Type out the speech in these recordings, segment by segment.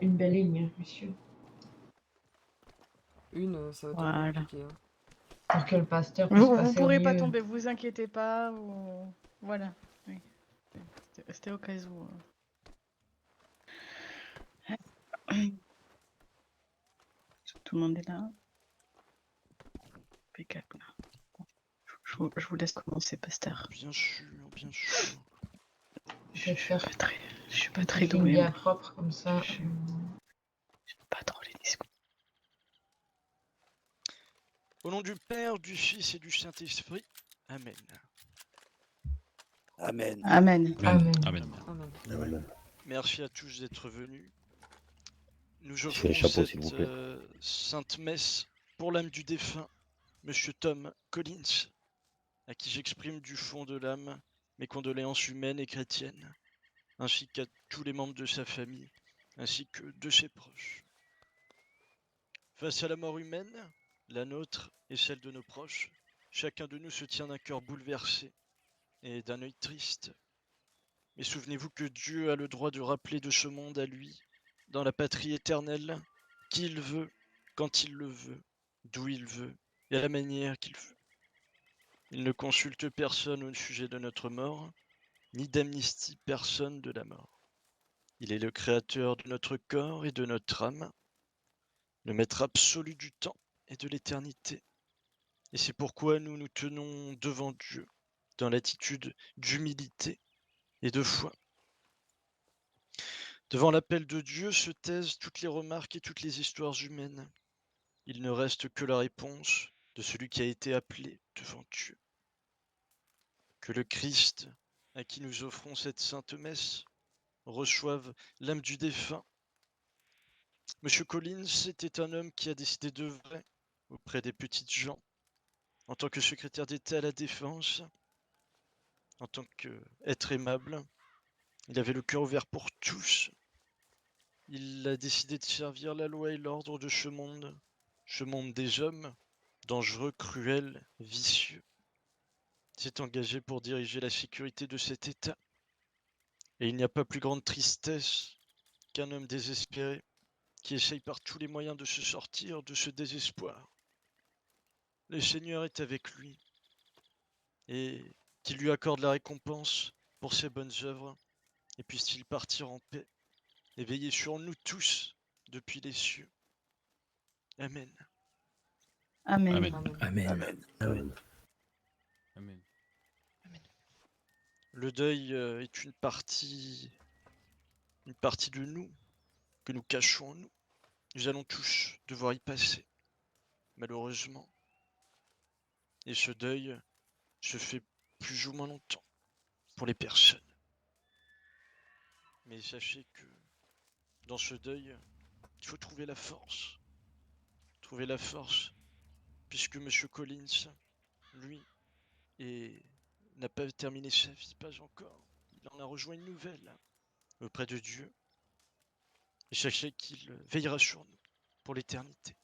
Une belle ligne, monsieur. Ça va être un peu Voilà. compliqué. Hein. Pour que le pasteur puisse Vous passer au pourrez pas mieux. tomber, vous inquiétez pas. Voilà. Oui. C'était au cas où. Tout le monde est là. Impeccable. Je vous laisse commencer, pasteur. Bien sûr, bien sûr. J'espère Je suis pas que très tu filmes douée. bien propre comme ça. J'aime pas trop les discours. Au nom du Père, du Fils et du Saint-Esprit. Amen. Amen. Amen. Amen. Amen. Amen. Merci à tous d'être venus. Nous Tirez les offrons chapeaux, s'il vous cette plaît. sainte messe pour l'âme du défunt, Monsieur Tom Collins, à qui j'exprime du fond de l'âme mes condoléances humaines et chrétiennes, ainsi qu'à tous les membres de sa famille, ainsi que de ses proches. Face à la mort humaine, la nôtre et celle de nos proches, chacun de nous se tient d'un cœur bouleversé et d'un œil triste. Mais souvenez-vous que Dieu a le droit de rappeler de ce monde à lui, dans la patrie éternelle, qui il veut, quand il le veut, d'où il veut et à la manière qu'il veut. Il ne consulte personne au sujet de notre mort, ni d'amnistie personne de la mort. Il est le créateur de notre corps et de notre âme, le maître absolu du temps et de l'éternité. Et c'est pourquoi nous nous tenons devant Dieu, dans l'attitude d'humilité et de foi. Devant l'appel de Dieu se taisent toutes les remarques et toutes les histoires humaines. Il ne reste que la réponse de celui qui a été appelé devant Dieu. Que le Christ, à qui nous offrons cette sainte messe, reçoive l'âme du défunt. Monsieur Collins était un homme qui a décidé de vrai auprès des petites gens, en tant que secrétaire d'État à la Défense, en tant qu'être aimable. Il avait le cœur ouvert pour tous. Il a décidé de servir la loi et l'ordre de ce monde des hommes, dangereux, cruel, vicieux. Il s'est engagé pour diriger la sécurité de cet État. Et il n'y a pas plus grande tristesse qu'un homme désespéré qui essaye par tous les moyens de se sortir de ce désespoir. Le Seigneur est avec lui et qu'il lui accorde la récompense pour ses bonnes œuvres et puisse-t-il partir en paix et veiller sur nous tous depuis les cieux. Amen. Amen. Amen. Amen. Amen. Le deuil est une partie de nous que nous cachons en nous. Nous allons tous devoir y passer, malheureusement. Et ce deuil se fait plus ou moins longtemps pour les personnes. Mais sachez que dans ce deuil, il faut trouver la force. Trouver la force, puisque Monsieur Collins, lui, n'a pas terminé sa vie, pas encore. Il en a rejoint une nouvelle auprès de Dieu. Et sachez qu'il veillera sur nous pour l'éternité.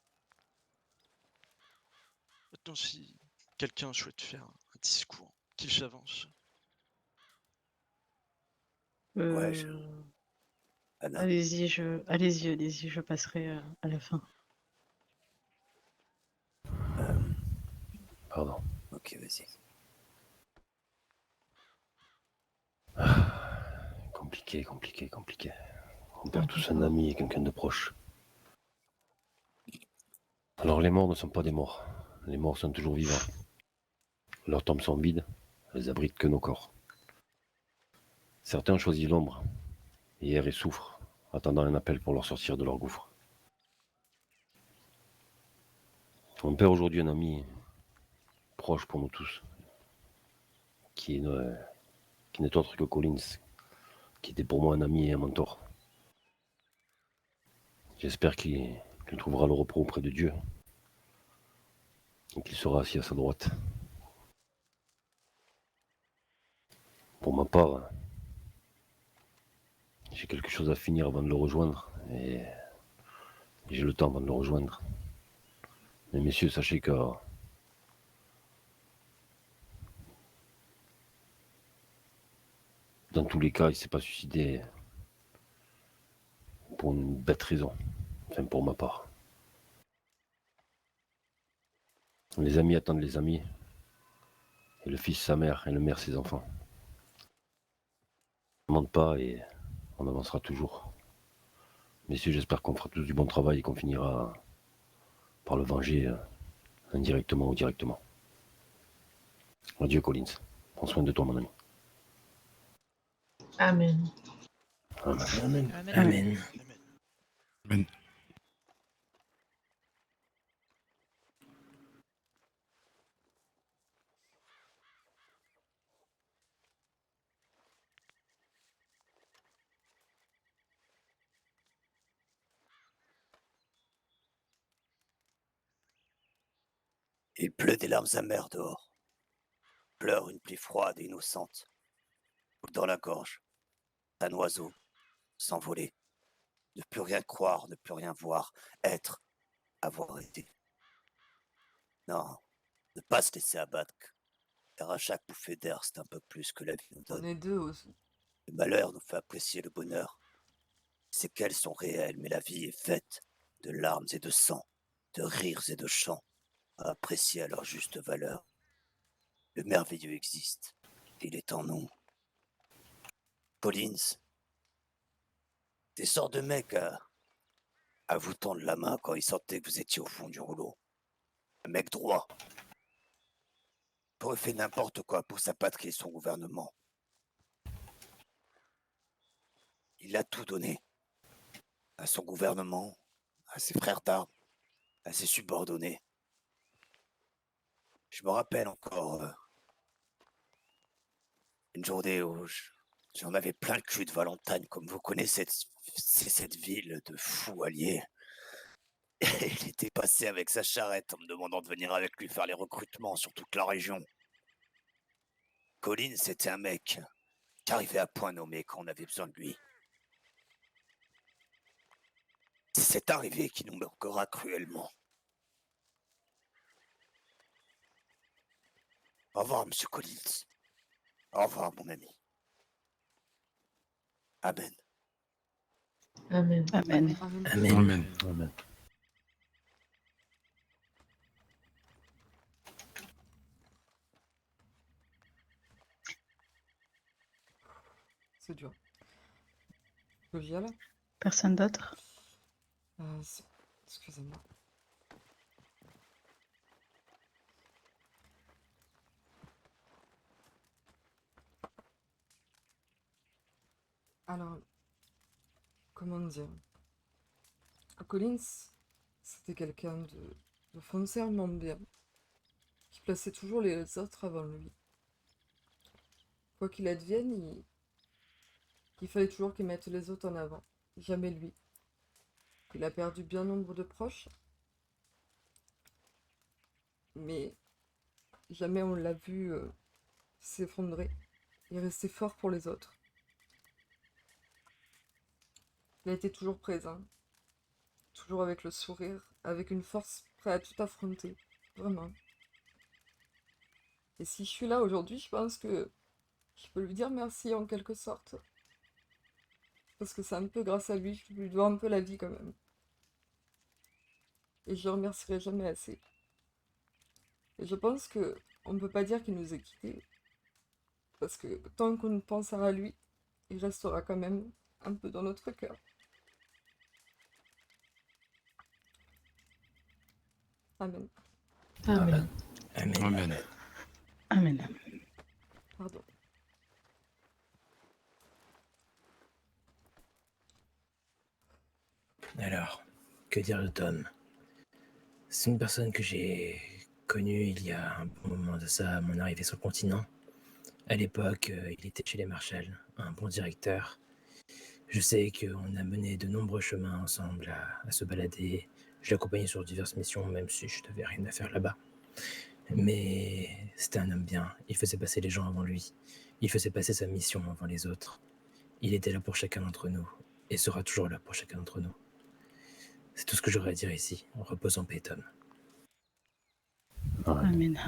Maintenant, si quelqu'un souhaite faire un discours, qu'il s'avance. Ouais, Anna. Allez-y, je passerai à la fin. Pardon. Ok, vas-y. Compliqué. On perd tous un ami et quelqu'un de proche. Alors les morts ne sont pas des morts. Les morts sont toujours vivants. Leurs tombes sont vides, elles abritent que nos corps. Certains ont choisi l'ombre, et errent et souffrent, attendant un appel pour leur sortir de leur gouffre. On perd aujourd'hui un ami proche pour nous tous, qui n'est autre que Collins, qui était pour moi un ami et un mentor. J'espère qu'il trouvera le repos auprès de Dieu, et qu'il sera assis à sa droite. Pour ma part, j'ai quelque chose à finir avant de le rejoindre, et j'ai le temps avant de le rejoindre. Mais messieurs, sachez que dans tous les cas, il ne s'est pas suicidé pour une bête raison. Enfin, pour ma part. Les amis attendent les amis. Et le fils sa mère et le mère ses enfants. On ne mente pas et on avancera toujours. Messieurs, j'espère qu'on fera tous du bon travail et qu'on finira par le venger indirectement ou directement. Adieu Collins. Prends soin de toi mon ami. Amen. Amen. Amen. Amen. Amen. Amen. Il pleut des larmes amères dehors. Pleure une pluie froide et innocente. Coule dans la gorge. Un oiseau. S'envoler. Ne plus rien croire, ne plus rien voir. Être. Avoir été. Non. Ne pas se laisser abattre. Car à chaque bouffée d'air, c'est un peu plus que la vie nous On donne. est deux aussi. Le malheur nous fait apprécier le bonheur. Ces qu'elles sont réelles, mais la vie est faite de larmes et de sang, de rires et de chants, à apprécier à leur juste valeur. Le merveilleux existe. Il est en nous. Collins, des sortes de mecs à vous tendre la main quand ils sentaient que vous étiez au fond du rouleau. Un mec droit. Il aurait fait n'importe quoi pour sa patrie et son gouvernement. Il a tout donné. À son gouvernement, à ses frères d'armes, à ses subordonnés. Je me rappelle encore une journée où j'en avais plein le cul de Valentine, comme vous connaissez cette ville de fous alliés. Et il était passé avec sa charrette en me demandant de venir avec lui faire les recrutements sur toute la région. Collins, c'était un mec qui arrivait à point nommé quand on avait besoin de lui. C'est cette arrivée qui nous manquera cruellement. Au revoir, monsieur Collins. Au revoir, mon ami. Amen. Amen. Amen. Amen. Amen. Amen. C'est dur. Que j'y aille Personne d'autre? Excusez-moi. Alors, comment dire? Collins, c'était quelqu'un de foncièrement bien, qui plaçait toujours les autres avant lui. Quoi qu'il advienne, il fallait toujours qu'il mette les autres en avant, jamais lui. Il a perdu bien nombre de proches, mais jamais on l'a vu s'effondrer. Il restait fort pour les autres. Il a été toujours présent, toujours avec le sourire, avec une force prêt à tout affronter, vraiment. Et si je suis là aujourd'hui, je pense que je peux lui dire merci en quelque sorte. Parce que c'est un peu grâce à lui, je lui dois un peu la vie quand même. Et je le remercierai jamais assez. Et je pense que on ne peut pas dire qu'il nous ait quittés. Parce que tant qu'on pensera à lui, il restera quand même un peu dans notre cœur. Amen. Amen. Amen. Amen. Amen. Pardon. Alors, que dire de Tom? C'est une personne que j'ai connue il y a un bon moment de ça, à mon arrivée sur le continent. À l'époque, il était chez les Marshall, un bon directeur. Je sais qu'on a mené de nombreux chemins ensemble à se balader. Je l'ai accompagné sur diverses missions, même si je n'avais rien à faire là-bas. Mais c'était un homme bien. Il faisait passer les gens avant lui. Il faisait passer sa mission avant les autres. Il était là pour chacun d'entre nous, et sera toujours là pour chacun d'entre nous. C'est tout ce que j'aurais à dire ici. Repose en paix, Tom. Amen.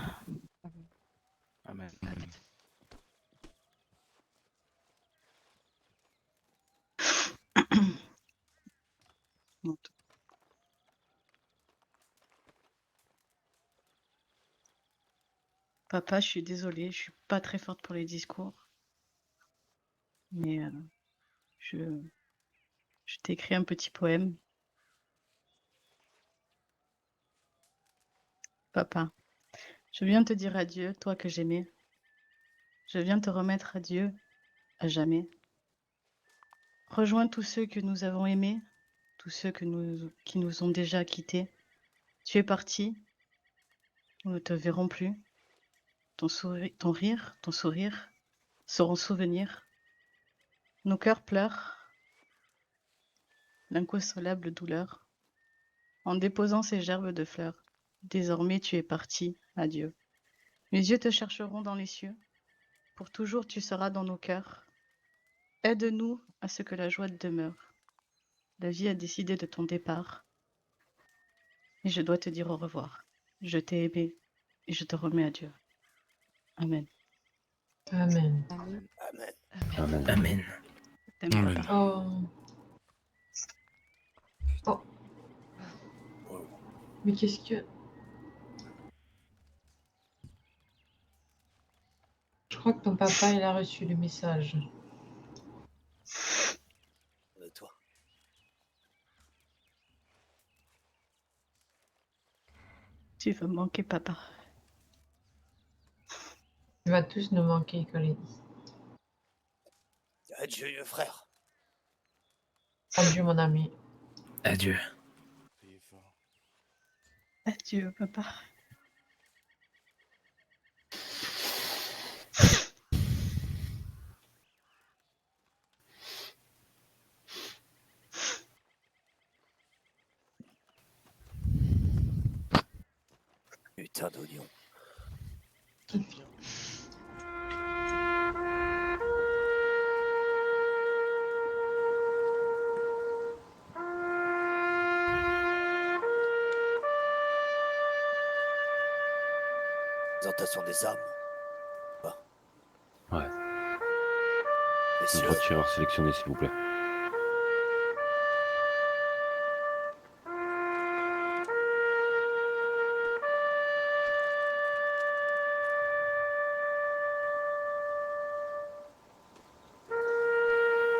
Amen. Non. Papa, je suis désolée, je suis pas très forte pour les discours, mais je, je t'ai écrit un petit poème. Papa, je viens te dire adieu, toi que j'aimais. Je viens te remettre à Dieu à jamais. Rejoins tous ceux que nous avons aimés, tous ceux qui nous ont déjà quittés. Tu es parti, nous ne te verrons plus. Ton rire, ton sourire seront souvenirs. Nos cœurs pleurent l'inconsolable douleur. En déposant ces gerbes de fleurs, désormais tu es parti, adieu. Mes yeux te chercheront dans les cieux. Pour toujours tu seras dans nos cœurs. Aide-nous à ce que la joie demeure. La vie a décidé de ton départ. Et je dois te dire au revoir. Je t'ai aimé et je te remets à Dieu. Amen. Amen. Amen. Amen. Amen. Amen. T'aimes, Amen. papa. Oh. Oh. Mais qu'est-ce que... Je crois que ton papa, il a reçu le message. De toi. Tu vas me manquer, papa. Tu vas tous nous manquer, Collins. Adieu, frère. Adieu, mon ami. Adieu. Priez fort. Adieu, papa. Putain d'oignon. Viens. Présentation des armes. Ouais. Messieurs, Droit de tireur sélectionné, s'il vous plaît.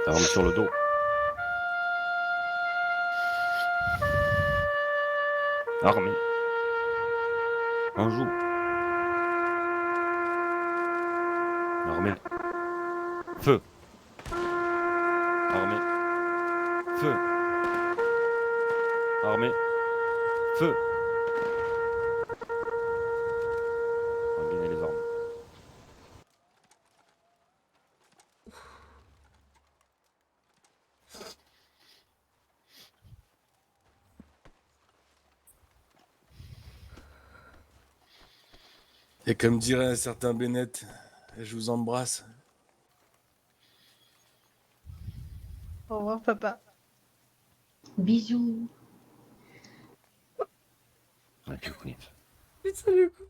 Arme sur le dos. Armé. Un joue. Armé. Feu. Armé. Feu. Armé. Feu. Rembiner les armes. Et comme dirait un certain Bennett, je vous embrasse. Au revoir, papa. Bisous. Adieu, Collins. Putain, le coup.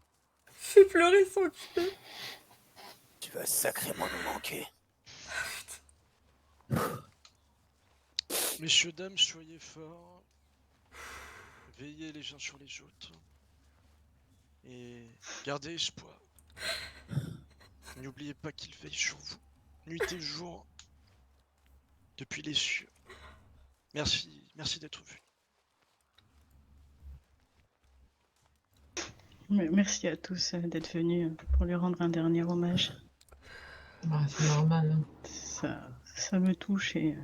Fait pleurer son cul. tu vas sacrément nous manquer. Messieurs, dames, soyez forts. Veillez les uns sur les autres. Et gardez espoir. N'oubliez pas qu'il veille sur vous, nuit et jour, depuis les cieux. Merci d'être venu. Merci à tous d'être venus pour lui rendre un dernier hommage. Bah, c'est normal. Hein. Ça me touche et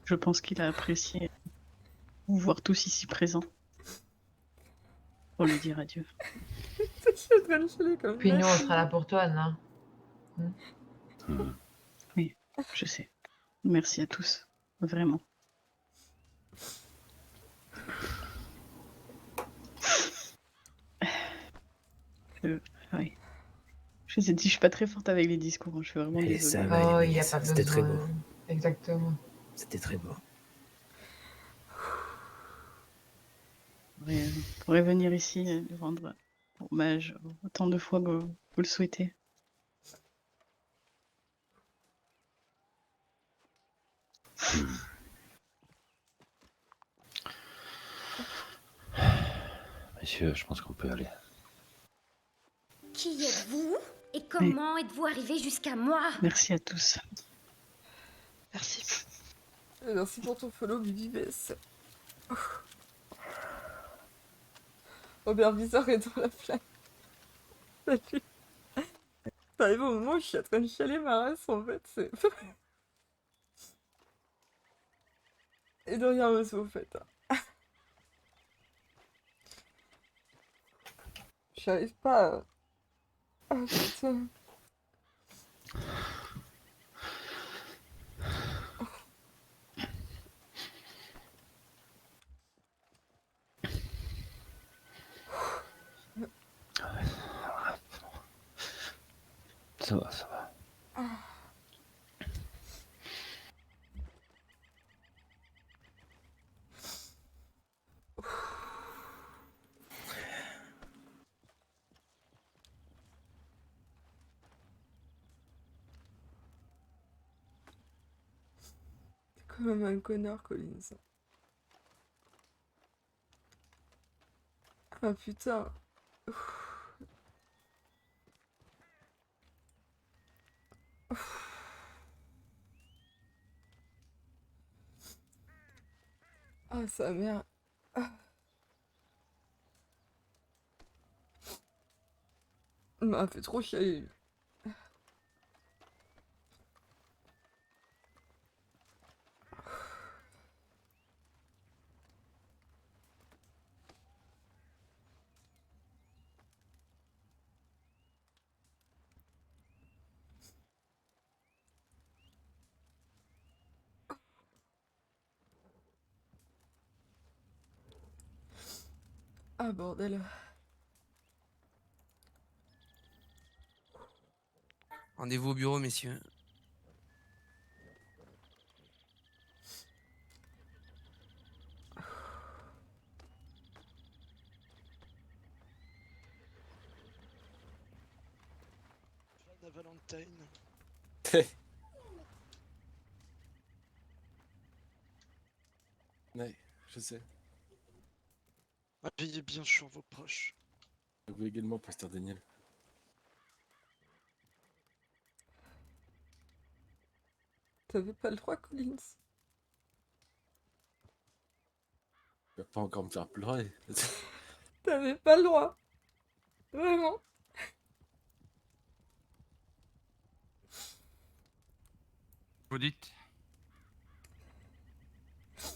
je pense qu'il a apprécié vous voir tous ici présents pour lui dire adieu. Je suis en train de chialer comme Puis ça. nous, on sera là pour toi, Anna. Je sais. Merci à tous, vraiment. Oui. Je vous ai dit, je suis pas très forte avec les discours, je suis vraiment Et désolée. ça va, Oh, Émilie, il n'y a pas besoin. c'était très beau. Exactement. C'était très beau. Vous pourrez venir ici lui rendre hommage autant de fois que vous le souhaitez. Messieurs, je pense qu'on peut y aller. Qui êtes-vous? Et comment êtes-vous arrivé jusqu'à moi? Merci à tous. Merci. Merci pour ton follow, Bibi. Robert Bizarre est dans la flamme. Salut. T'arrives au moment où je suis en train de chialer ma race, en fait, c'est... Et de rien, monsieur, au fait. J'arrive pas à... Ah, putain. Ça va, ça va. T'es quand même un connard, Collins. Ah, putain. Ah, sa mère. Ah. Il m'a fait trop chialer, lui. Ah, bordel. Rendez-vous au bureau, messieurs. Joanna Valentine. Ouais, je sais. Veillez bien sur vos proches. Vous également, pasteur Daniel. T'avais pas le droit, Collins. Tu vas pas encore me faire pleurer. T'avais pas le droit. Vraiment. Vous dites?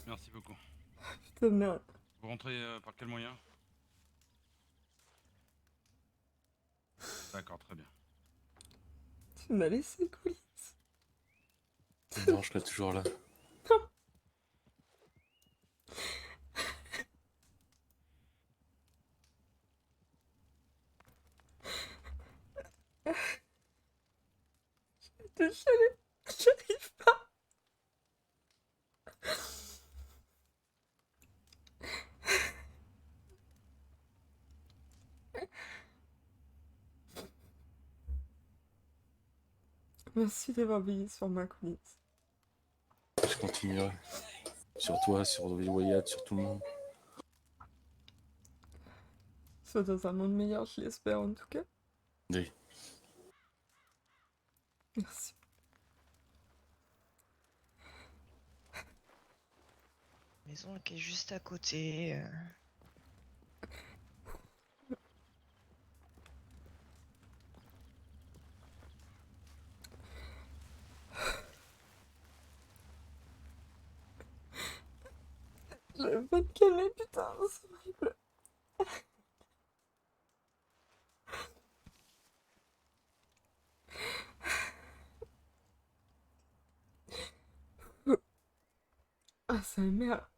Merci beaucoup. Putain de merde. Vous rentrez par quel moyen? D'accord, très bien. Tu m'as laissé, Collins. Non, je serai toujours là. De chialer. J'arrive pas. Merci d'avoir veillé sur ma Collins. Je continuerai. Sur toi, sur Wyatt, sur tout le monde. Soit dans un monde meilleur, je l'espère en tout cas. Oui. Merci. Maison qui est juste à côté. J'avais pas de calmer, putain, c'est horrible. Ah, sa mère.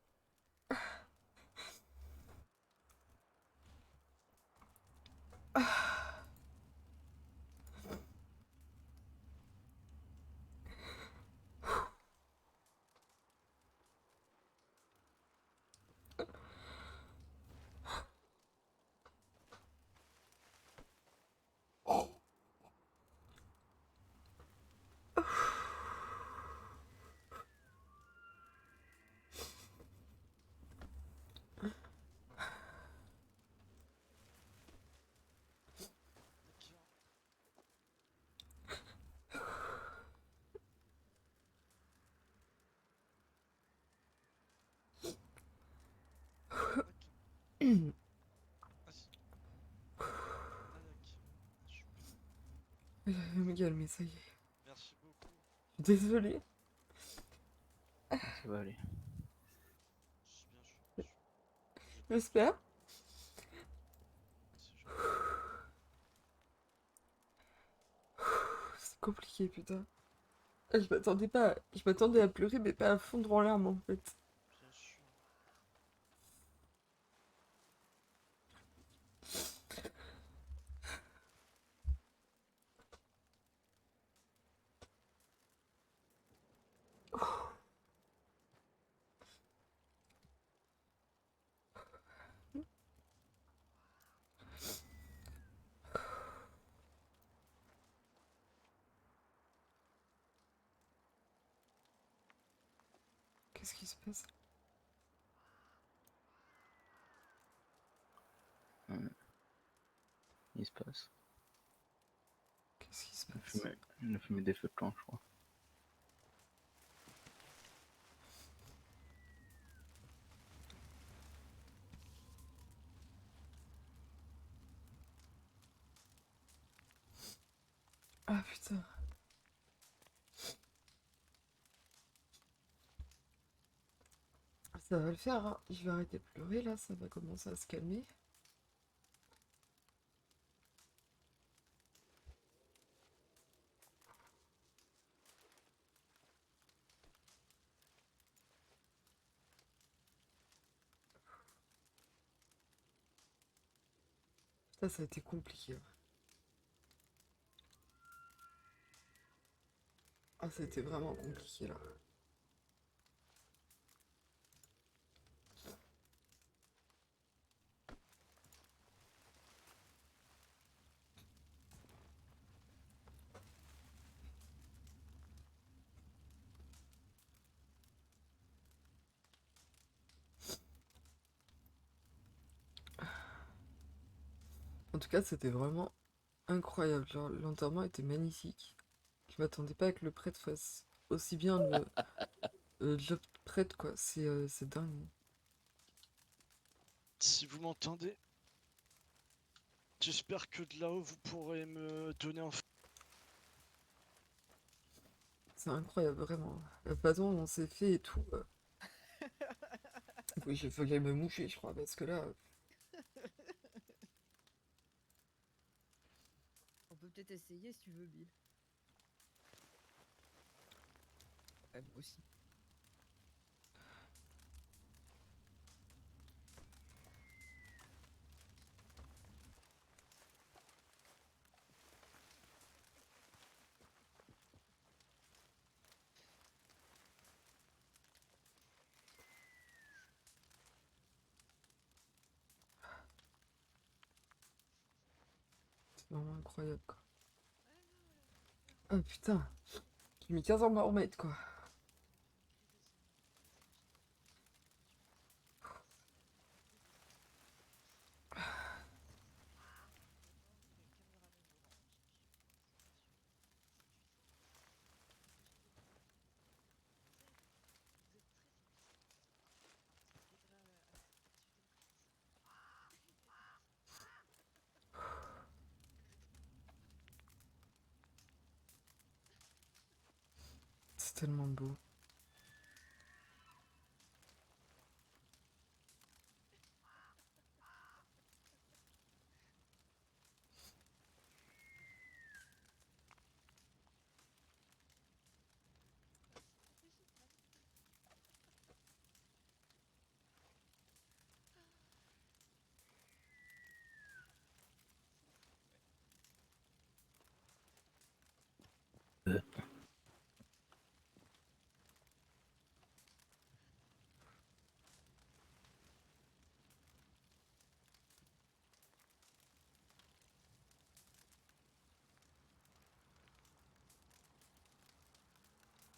Vas-y. Je vais me calmer, ça y est. Merci beaucoup. Désolée. Ça va aller. C'est bien sûr. J'espère. C'est compliqué, putain. Je m'attendais à pleurer, mais pas à fondre en larmes, en fait. Bien sûr. Qu'est-ce qui se passe? Il se passe. Qu'est-ce qui se passe? On a fumé des feux de camp, je crois. Ah putain. Ça va le faire, hein. Je vais arrêter de pleurer là, ça va commencer à se calmer. Putain, ça a été compliqué. Ouais. Ah, c'était vraiment compliqué là. En tout cas, c'était vraiment incroyable. Genre, l'enterrement était magnifique. Je m'attendais pas que le prêtre fasse aussi bien le job de prêtre, quoi. C'est dingue. Si vous m'entendez, j'espère que de là-haut vous pourrez me donner un. C'est incroyable, vraiment. La façon dont c'est fait et tout. Oui, j'ai failli me moucher, je crois, parce que là. On peut peut-être essayer si tu veux, Bill. Ouais, moi aussi. C'est vraiment incroyable, quoi. Ah putain. J'ai mis 15 ans à m'en remettre, quoi. C'est tellement beau.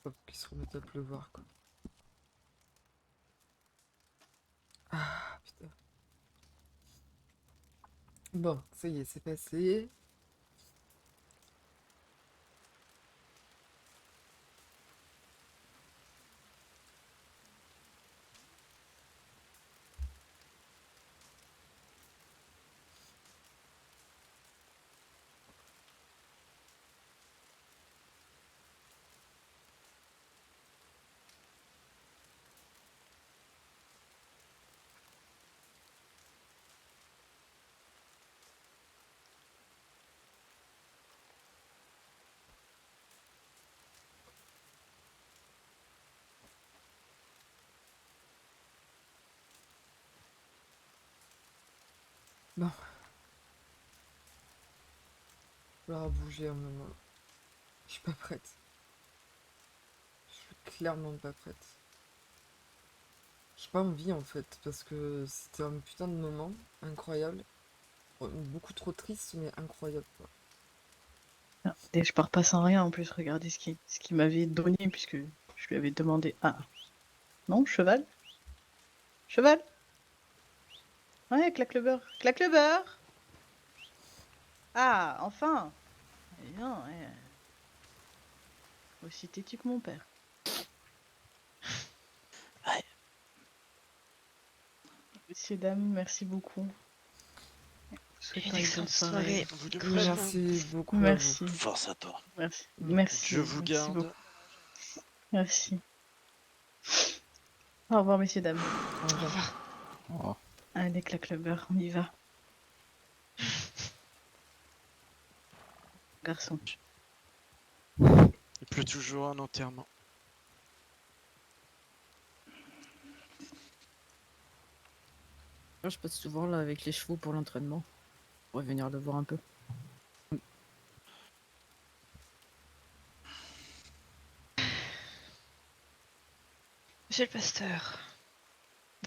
Faut qu'ils se remettent à pleuvoir, quoi. Ah putain. Bon, ça y est, c'est passé. Bon. Il va falloir bouger un moment. Je suis pas prête. Je suis clairement pas prête. J'ai pas envie en fait, parce que c'était un putain de moment incroyable. Beaucoup trop triste, mais incroyable quoi. Et je pars pas sans rien en plus, regardez ce qu'il m'avait donné, puisque je lui avais demandé. Ah, non, cheval? Cheval? Ouais, claque le beurre. Claque le beurre! Ah, enfin! Eh bien, ouais. Aussi têtu que mon père. Ouais. Messieurs, dames, merci beaucoup. Je vous souhaite Une une bonne excellente soirée. soirée. Vous de même. Merci beaucoup à vous. Merci. Force à toi. Merci. Mm. Merci. Dieu vous Merci garde. beaucoup. Merci. Au revoir, messieurs, dames. Au Au revoir. revoir. Oh. Allez, claque le beurre, on y va. Garçon. Il pleut toujours un enterrement. Moi, je passe souvent là avec les chevaux pour l'entraînement. On va venir le voir un peu. Monsieur le pasteur,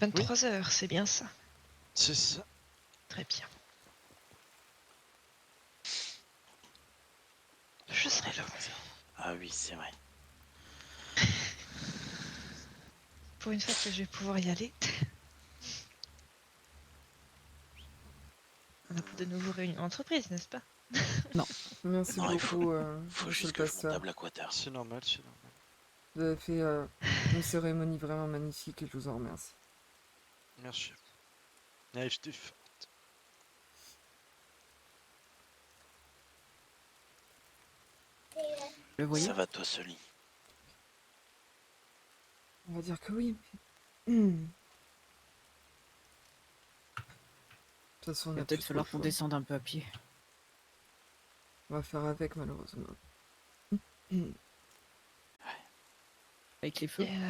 23h, c'est bien ça? C'est ça. Très bien. Je serai là. Ah oui, c'est vrai. Pour une fois que je vais pouvoir y aller. On a de nouveau réuni entreprise, n'est-ce pas? Merci Non, il faut beaucoup, juste monsieur le que je monte à pasteur. Blackwater. C'est normal, c'est normal. Vous avez fait une cérémonie vraiment magnifique et je vous en remercie. Merci. Allez, je t'ai fait. Le voyez? Ça va toi, Sully? On va dire que oui. De toute façon, on Il va a peut-être plus trop falloir le qu'on choix. descende un peu à pied. On va faire avec, malheureusement. Avec les feux? Il y a